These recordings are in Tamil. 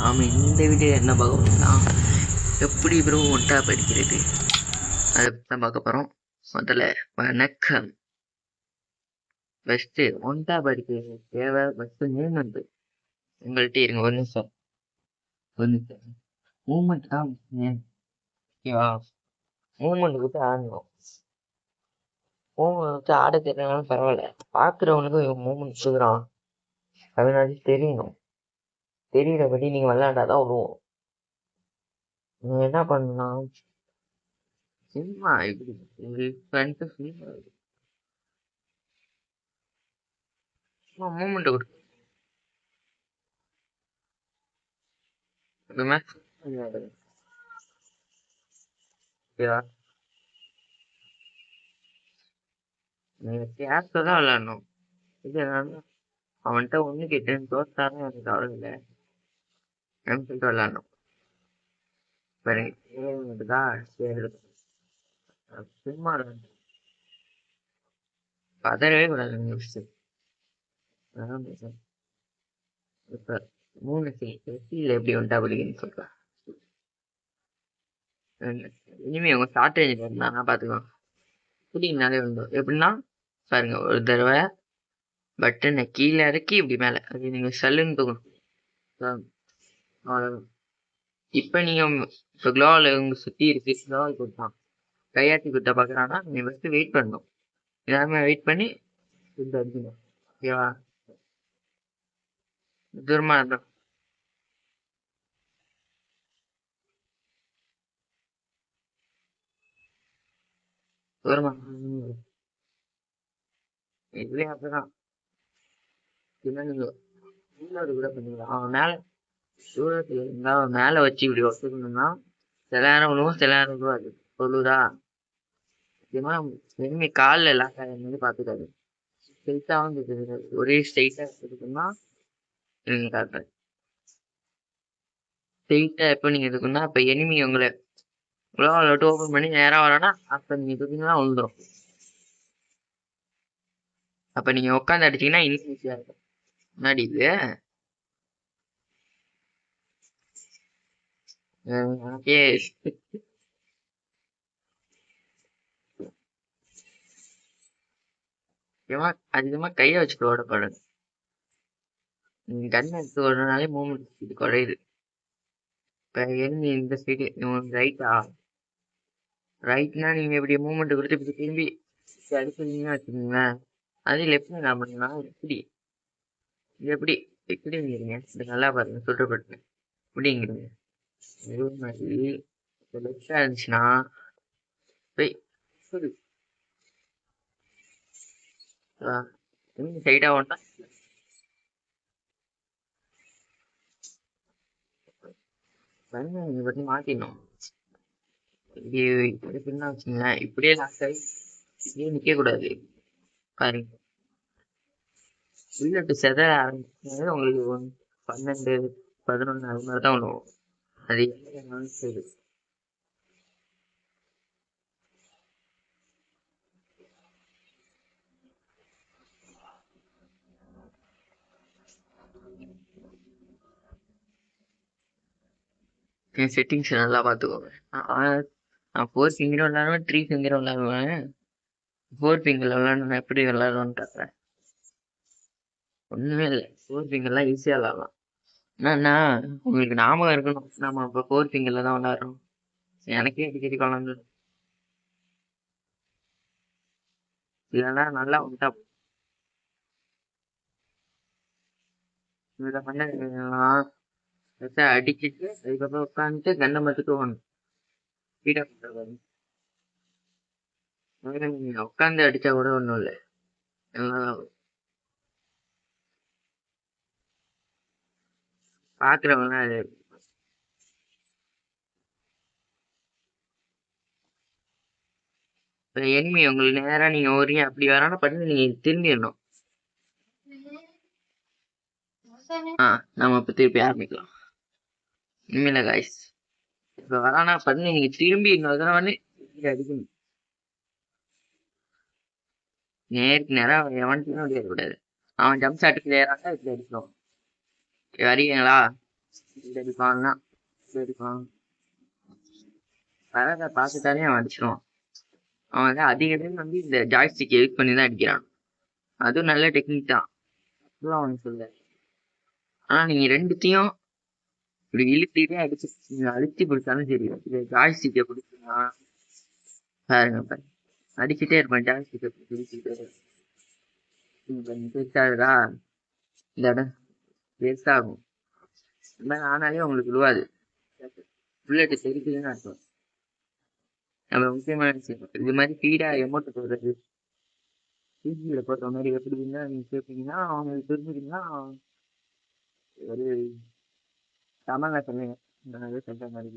நாம் இந்த வீடியோ என்ன பார்க்க போறோம்னா, எப்படி ப்ரோ ஒன் டேப் அடிக்கிறது அதை தான் பார்க்க போகிறோம். முதல்ல வணக்கம். ஃபஸ்ட்டு ஒன் டேப் அடிக்கிறது தேவை ஃபஸ்ட்டு மூமெண்ட்டு. உங்கள்கிட்ட இருங்க ஒரு நிமிஷம் மூமெண்ட் தான் ஓகேவா? மூமெண்ட் விட்டு ஆடணும். மூமெண்ட் விட்டு ஆட தெரியலனாலும் பரவாயில்ல, பார்க்குறவனுக்கு மூமெண்ட் சொல்கிறான் அதனால தெரியணும். தெரிகிறபடி நீங்கள் விளையாண்டாதான் வருவோம். நீங்கள் என்ன பண்ணலாம், சும்மா இப்படி ஃப்ரெண்ட்ஸு சும்மா மூமெண்ட் கொடுத்து இந்த மேட்ச் ஓகேவா? நீங்கள் கேப்ஸை தான் விளையாடணும். இது என்னன்னா அவன்கிட்ட ஒன்று கேட்டேன்னு தோத்தாலும் எனக்கு கவலை இல்லை, அப்படின்னு சொல்லிட்டு விளையாடணும். பாருங்க தான் சும்மா பதறவே கூடாது. இப்போ 3 செட்டியில் எப்படி ஒன்ட்டா பிடிக்குன்னு சொல்கிறேன். இனிமே உங்க ஷார்ட் ரேஞ்சில் இருந்தாங்கன்னா பார்த்துக்கலாம். பிடிங்கினாலே வந்துடும். எப்படின்னா பாருங்க, ஒரு தடவை பட்டனை கீழே இறக்கி இப்படி மேலே அது நீங்கள் சல்லுன்னு தூக்கணும். இப்போ நீங்கள் இப்போ க்ளோவில் உங்க சுற்றி இருக்கு, க்ளோவில் கொடுத்தான் கையாட்டி கொடுத்தா பார்க்குறான்னா நீங்கள் ஃபஸ்ட்டு வெயிட் பண்ணணும். எல்லாருமே வெயிட் பண்ணி இது அடிக்கணும். ஓகேவா? தூரமா இருந்தோம் தூரமா இதுவே அப்படிதான். நீங்கள் இன்னொரு கூட பண்ணிக்கலாம். அவன் மேலே தூரத்தில் இருந்தால் அவன் மேலே வச்சு இப்படி வச்சுக்கணும்னா சில நேரம் விழுவும், சில நேரம் விழுவாது. சொல்லுதா? இனிமே காலில் எல்லாம் வந்து பார்த்துக்காது. ஸ்ட்ரெயிட்டாகவும் இருக்குது, ஒரே ஸ்ட்ரெயிட்டாக இருக்குன்னா நீங்கள் காட்டுறேன். ஸ்ட்ரெயிட்டாக எப்போ நீங்கள் இருக்குன்னா இப்போ எனிமி உங்களை உலகம் விட்டு ஓப்பன் பண்ணி நேராக வரானா அப்போ நீங்கள் தூக்கிங்கன்னா விழுந்துடும். அப்போ நீங்கள் உட்காந்து அடிச்சிங்கன்னா இன்னும் ஈஸியாக இருக்கும். முன்னாடி இது எனக்கே அதிகமாக கையை வச்சுட்டு ஓடப்படுது. கன் எடுத்து ஓடுறதுனாலே மூமெண்ட் இது குறையுது. இப்போ எனிமி இந்த சைடு ரைட்டா, ரைட்னா நீங்கள் இப்படி மூமெண்ட் கொடுத்து இப்படி திரும்பி அடிச்சிருந்தீங்கன்னா வச்சுக்கோங்களேன். அதே லெஃப்ட்ல என்ன பண்ணீங்கன்னா இப்படி இது எப்படி எப்படிங்கிறீங்க, இது நல்லா பாருங்க சொல்றப்பட்டு இப்படிங்கிறீங்க. இதே மாதிரி லெஃப்டா இருந்துச்சுன்னா போய் சைடா ஒன்றா இதை பற்றி மாற்றிடணும். எப்படின்னா வச்சுங்களேன், இப்படியே லாஸ்ட் ஆகி இப்படியே நிற்கக்கூடாது. பாருங்க, புல்லட்டு செத ஆரம்பிச்சு உங்களுக்கு 12 11 அது மாதிரி தான் ஒன்று. அது சரி செட்டிங்ஸ் நல்லா பார்த்துக்கோங்க. நான் 4 ஃபிங்கரும் விளாடுவேன், 3 ஃபிங்கரும் விளாடுவேன். 4 ஃபிங்கரில் விளாடணும் எப்படி விளாடுவோன்னு காட்டுறேன். ஒன்றுமே இல்லை, 4 ஃபிங்கர்லாம் ஈஸியாக விளாடலாம். என்னன்னா உங்களுக்கு ஞாபகம் இருக்கணும், நம்ம இப்போ 4 ஃபிங்கரில் தான் விளாட்றோம். எனக்கே அடிக்கடி குழந்தை இல்லைன்னா நல்லா வந்துட்டா இதில் பண்ண அடிச்சுட்டு அதுக்கப்புறம் உட்காந்துட்டு கண்ணை மட்டும் தூக்கணும். ஸ்பீடாக பண்ணுறது நீங்கள் உட்காந்து அடித்தா கூட ஒன்றும் இல்லை, பார்க்குறவங்க அது எனிமி உங்களுக்கு நேராக நீங்கள் ஓடுறீங்க அப்படி வரானா பண்ணி நீங்கள் திரும்பிடணும். நம்ம இப்போ திருப்பி ஆரம்பிக்கலாம். இனிமேல காய்ஸ் இப்போ வரானா பண்ணி நீங்கள் திரும்பி இன்னொரு தடவை அடிக்கணும். நேருக்கு நேராக எவன்ட்டுமே விளையாடக்கூடாது. அவன் ஜம்ப் ஷாட்டுக்கு நேராக இப்படி அடிக்கணும். வரீங்களா? இந்த அடிப்பான்னா இந்த அடிப்பான். பறவை பார்த்துட்டாலே அவன் அடிச்சிருவான். அவன் வந்து அதிக டைம் வந்து இந்த ஜாய்ஸ்டிக் யூஸ் பண்ணி தான் அடிக்கிறான். அதுவும் நல்ல டெக்னிக் தான், அப்படிலாம் அவனுக்கு சொல்ல. ஆனா நீங்க ரெண்டுத்தையும் இப்படி இழுத்துட்டே அடிச்சு நீங்க அழுத்தி பிடிச்சாலும் சரி, இது ஜாய்ஸ்டிக்கை பிடிச்சினா பாருங்க பாருங்க அடிச்சுட்டே இருப்பேன். ஜாய்ஸ்டிக்கை பிடிச்சி இழுத்துட்டே பெருசாகுதா, இந்த இடம் பெருசாகும். இந்த மாதிரி ஆனாலே உங்களுக்கு விழுவாது. புல்லட்டு தெரிக்குதுன்னு அர்த்தம். நம்ம முக்கியமான விஷயம் இது மாதிரி ஃபீடா எமௌண்ட் போடுறது பிஜியில் போடுற மாதிரி எப்படின்னா நீங்க கேட்பீங்கன்னா அவங்களுக்கு தெரிஞ்சுக்கிங்கன்னா ஒரு தமிழ்ல சொல்லுங்க. இந்த சொல்ற மாதிரி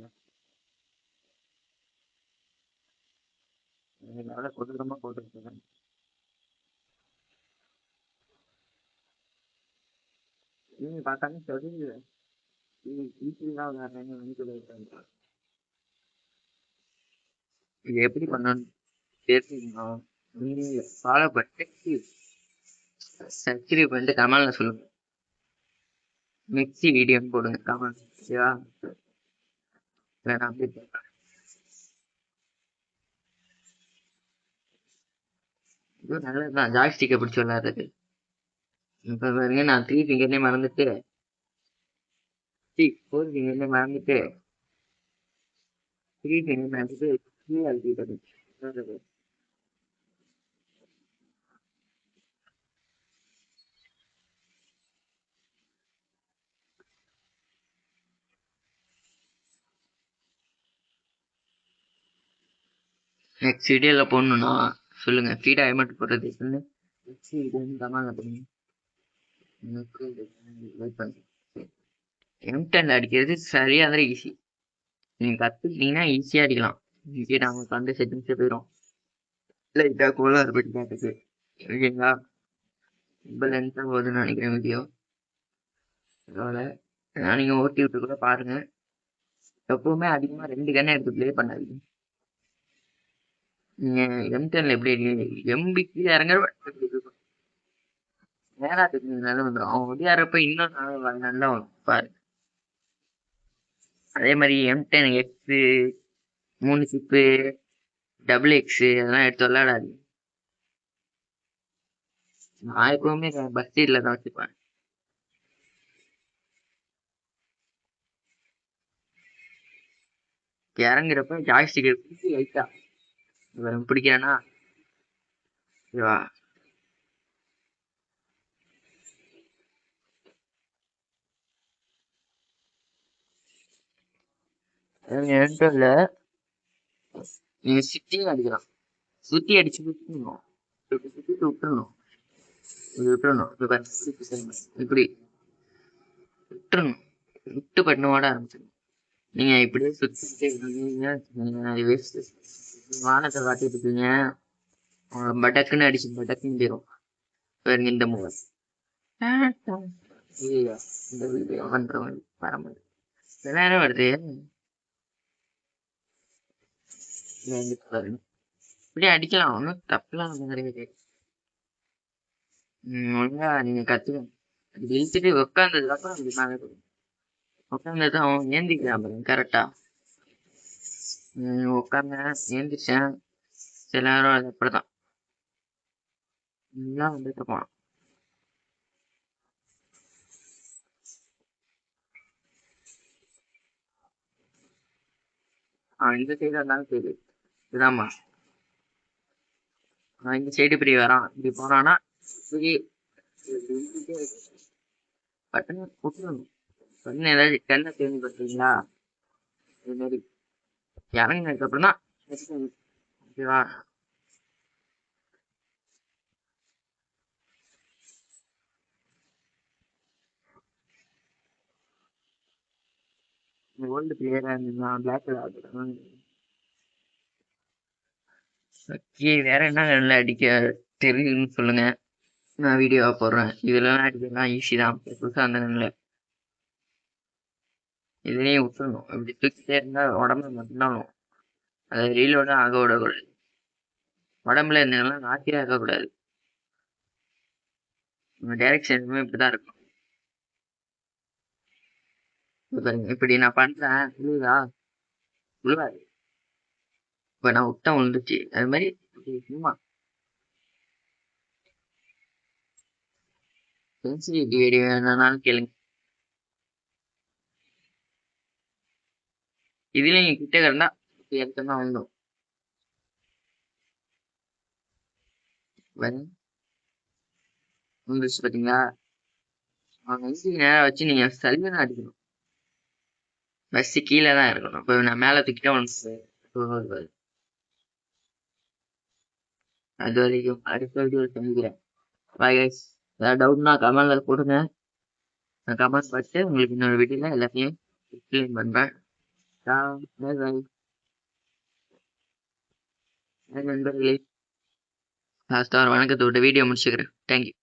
என்னால கொடூரமா போட்டுருக்கேன். நீங்க பார்த்தாலும் சரி, ஈஸியாக விளையாடுறேன்னு நினைக்கிறது. இது எப்படி பண்ணணும்னு தெரிஞ்சுக்கணும். நீங்க ஃபாலோ பண்ணிட்டு சப்ஸ்கிரைப் பண்ணிட்டு கமெண்ட்ல சொல்லுங்க. மிக்சி வீடியோன்னு போடுங்க கமெண்ட். ஓகேவா? நான் அப்படி போடுறேன். இது நல்லதுதான் ஜாய்ஸ்டிக்கை பிடிச்சி விளையாடுறது. இப்போ பாருங்க நான் 3 ஃபிங்கர்லேயே மறந்துட்டு 4 ஃபிங்கர்லேயே மறந்துட்டு 3 ஃபிங்கர் மறந்துட்டு 3 அழுத்திட்டு நெக்ஸ்ட் வீடியோவில் போடணும்னா சொல்லுங்க. ஃபீடா அமௌண்ட் போடுறது எப்படின்னு நெக்ஸ்ட் வீடியோன்னு கமெண்ட்ல போடுங்க. வெயிட் பண்ணுங்க. M10 அடிக்கிறது சரியா இருந்தாலும் ஈஸி. நீங்க கத்துக்கிட்டீங்கன்னா ஈஸியா அடிக்கலாம். இங்கே நமக்கு வந்து செட்டிங்ஸே போயிடும். லைட்டா கோளாறு பற்றி காட்டுது. ஓகேங்களா? ரொம்ப லென்த்தாக போகுதுன்னு நினைக்கிறேன் வீடியோ. அதனால நீங்க ஓட்டி விட்டு கூட பாருங்க. எப்பவுமே அதிகமா 2 கண்ணை எடுத்து ப்ளே பண்ணாதீங்க. நீங்க M10ல எப்படி எம்பிக்கு இறங்குற நேரா தெரிஞ்சதுனால வந்துடும். அவன் ஒடியாரப்ப இன்னும் நல்லா வரும் பாரு. அதே மாதிரி M10 x 3 chip double x அதெல்லாம் எடுத்து விளையாடாது. நான் எப்பவுமே பஸ் சீட்ல தான் வச்சுப்பேன். இறங்குறப்ப ஜாய்ஸ்டிக் பிடிச்சி லைட்டா பிடிக்கிறேன்னா ஓகேவா? M10ல நீங்க சுத்தியும் அடிக்கலாம். சுத்தி அடிச்சு விட்டுணும், சுத்திட்டு விட்டுறணும். இப்படி விட்டுறணும். விட்டு பட்டனோட ஆரம்பிச்சிடணும். நீங்க இப்படியே சுத்திட்டு இருந்தீங்க வேஸ்ட். வானத்தை காட்டிட்டு இருக்கீங்க, பட்டக்குன்னு அடிச்சு பட்டக்குன்னு போயிடும். பாருங்க இந்த மூவ். இந்த வீடியோ பண்றவங்க வர மாதிரி நேரம் வருது. பாருங்க இப்படியே அடிக்கலாம், ஒன்றும் தப்புலாம் கிடையாது. ஒழுங்கா நீங்க கத்துக்கணும். இழுத்துட்டு உட்காந்ததுக்கு அப்புறம் அப்படி மேலே உட்காந்தது அவன் ஏந்திக்கிறான் பாருங்க கரெக்டா. உட்காந்த ஏந்திரிச்சேன். சில நேரம் அது அப்படிதான் எல்லாம் வந்துட்டு போனான். அவன் இந்த சைடா இருந்தாலும் சரி இதுதான்மா. அவன் இந்த சைடு இப்படி வரான், இப்படி போனான்னா இப்படி பட்டனை விட்டுறணும். பட்டனை ஏதாவது கண்ணை தேர்ந்து பார்த்தீங்களா இது மாதிரி இறங்கினதுக்கு அப்புறம் தான் ஓகேவா? ஓல்டு பிளேயரா இருந்ததுன்னா பிளாக் கலர். ஓகே, வேற என்ன நல்லா அடிக்க தெரியும்னு சொல்லுங்க, நான் வீடியோவா போடுறேன். இதெல்லாம் அடிக்கலாம் ஈஸி தான். புதுசாக அந்த நல்ல இதுலேயும் விட்டுறணும். இப்படி தூக்கிட்டே இருந்தால் உடம்புல மட்டும்தான் அதை ரீலோட ஆக விடக்கூடாது. உடம்புல இருந்தெல்லாம் நாட்டியே ஆகக்கூடாது. நம்ம டைரக்ஷன் இப்படிதான் இருக்கும். பாருங்க இப்படி நான் பண்றேன் விழுதா? விழுவாது. இப்ப நான் விட்டா விழுந்துச்சு. அது மாதிரி சும்மா சென்சிட்டிவிட்டி வீடியோ வேணாலும் கேளுங்க. இதுல நீங்க கிட்ட இருந்தா எடுத்தோம்னா வந்துடும். வந்துருச்சு பாத்தீங்களா? நேரம் வச்சு நீங்க சல்வனா அடிக்கணும். பஸ் கீழே தான் இருக்கணும். இப்போ நான் மேல தூக்கிட்டா ஒன்று அது வரைக்கும் அடுத்த வீடியோ சந்திக்கிறேன். Bye guys. ஏதாவது டவுட்னா கமெண்ட்ல போடுங்க. நான் கமெண்ட் பார்த்து உங்களுக்கு இன்னொரு வீடியோல எல்லாத்தையும் எக்ஸ்பிளைன் பண்றேன். நண்பர்களே லாஸ்ட்டாக ஒரு வணக்கத்தை விட்டு வீடியோ முடிச்சுக்கிறேன். தேங்க்யூ.